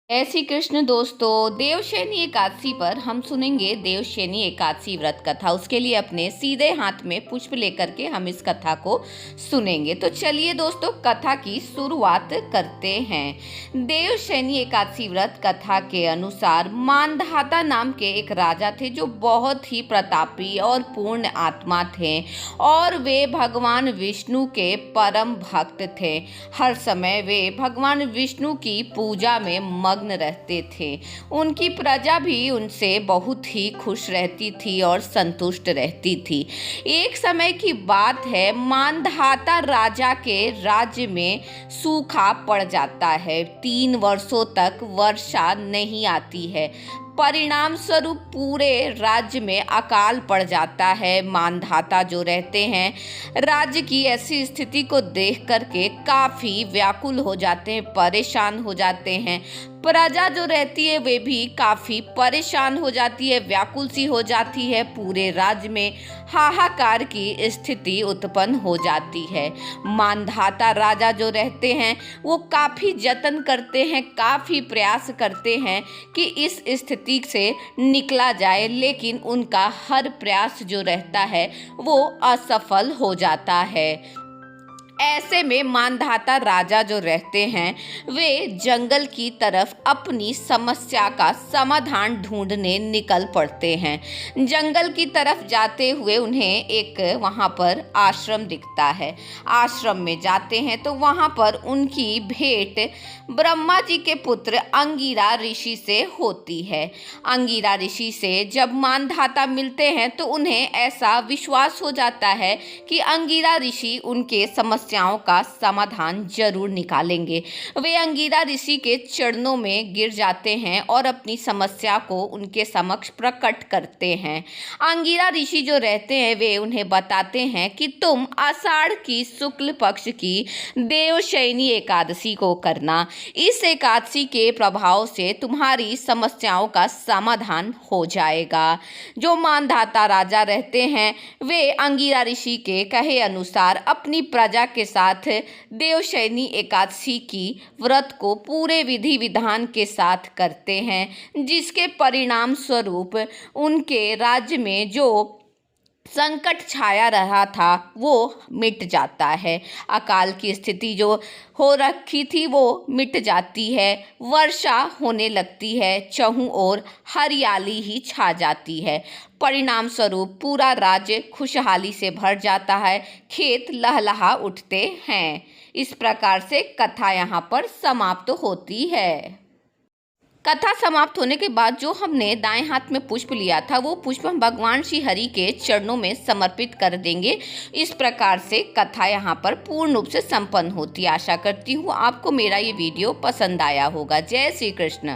ऐसी कृष्ण दोस्तों, देवशयनी एकादशी पर हम सुनेंगे देवशयनी एकादशी व्रत कथा। उसके लिए अपने सीधे हाथ में पुष्प लेकर के हम इस कथा को सुनेंगे। तो चलिए दोस्तों, कथा की शुरुआत करते हैं। देवशयनी एकादशी व्रत कथा के अनुसार मानधाता नाम के एक राजा थे जो बहुत ही प्रतापी और पूर्ण आत्मा थे और वे भगवान विष्णु के परम भक्त थे। हर समय वे भगवान विष्णु की पूजा में मग्न रहते थे। उनकी प्रजा भी उनसे बहुत ही खुश रहती थी और संतुष्ट रहती थी। एक समय की बात है, मानधाता राजा के राज्य में सूखा पड़ जाता है। 3 वर्षों तक वर्षा नहीं आती है। परिणाम स्वरूप पूरे राज्य में अकाल पड़ जाता है। मानधाता जो रहते हैं, राज्य की ऐसी स्थिति को देख करके काफ़ी व्याकुल हो जाते हैं, परेशान हो जाते हैं। प्रजा जो रहती है वे भी काफ़ी परेशान हो जाती है, व्याकुल सी हो जाती है। पूरे राज्य में हाहाकार की स्थिति उत्पन्न हो जाती है। मानधाता राजा जो रहते हैं वो काफ़ी जतन करते हैं, काफ़ी प्रयास करते हैं कि इस स्थिति से निकला जाए, लेकिन उनका हर प्रयास जो रहता है वो असफल हो जाता है। ऐसे में मानधाता राजा जो रहते हैं वे जंगल की तरफ अपनी समस्या का समाधान ढूंढने निकल पड़ते हैं। जंगल की तरफ जाते हुए उन्हें एक वहाँ पर आश्रम दिखता है। आश्रम में जाते हैं तो वहाँ पर उनकी भेंट ब्रह्मा जी के पुत्र अंगिरा ऋषि से होती है। अंगिरा ऋषि से जब मानधाता मिलते हैं तो उन्हें ऐसा विश्वास हो जाता है कि अंगिरा ऋषि उनके समस्याओं का समाधान जरूर निकालेंगे। वे अंगिरा ऋषि के चरणों में गिर जाते हैं और अपनी समस्या को उनके समक्ष प्रकट करते हैं। अंगिरा ऋषि जो रहते हैं वे उन्हें बताते हैं कि तुम आषाढ़ की शुक्ल पक्ष की देवशयनी एकादशी को करना। इस एकादशी के प्रभाव से तुम्हारी समस्याओं का समाधान हो जाएगा। जो मानधाता राजा रहते हैं वे अंगिरा ऋषि के कहे अनुसार अपनी प्रजा के साथ देवशयनी एकादशी की व्रत को पूरे विधि विधान के साथ करते हैं, जिसके परिणाम स्वरूप उनके राज्य में जो संकट छाया रहा था वो मिट जाता है। अकाल की स्थिति जो हो रखी थी वो मिट जाती है। वर्षा होने लगती है, चहुं ओर हरियाली ही छा जाती है। परिणाम स्वरूप पूरा राज्य खुशहाली से भर जाता है, खेत लहलहा उठते हैं। इस प्रकार से कथा यहाँ पर समाप्त होती है। कथा समाप्त होने के बाद जो हमने दाएं हाथ में पुष्प लिया था वो पुष्प हम भगवान श्री हरि के चरणों में समर्पित कर देंगे। इस प्रकार से कथा यहाँ पर पूर्ण रूप से संपन्न होती है। आशा करती हूँ आपको मेरा ये वीडियो पसंद आया होगा। जय श्री कृष्ण।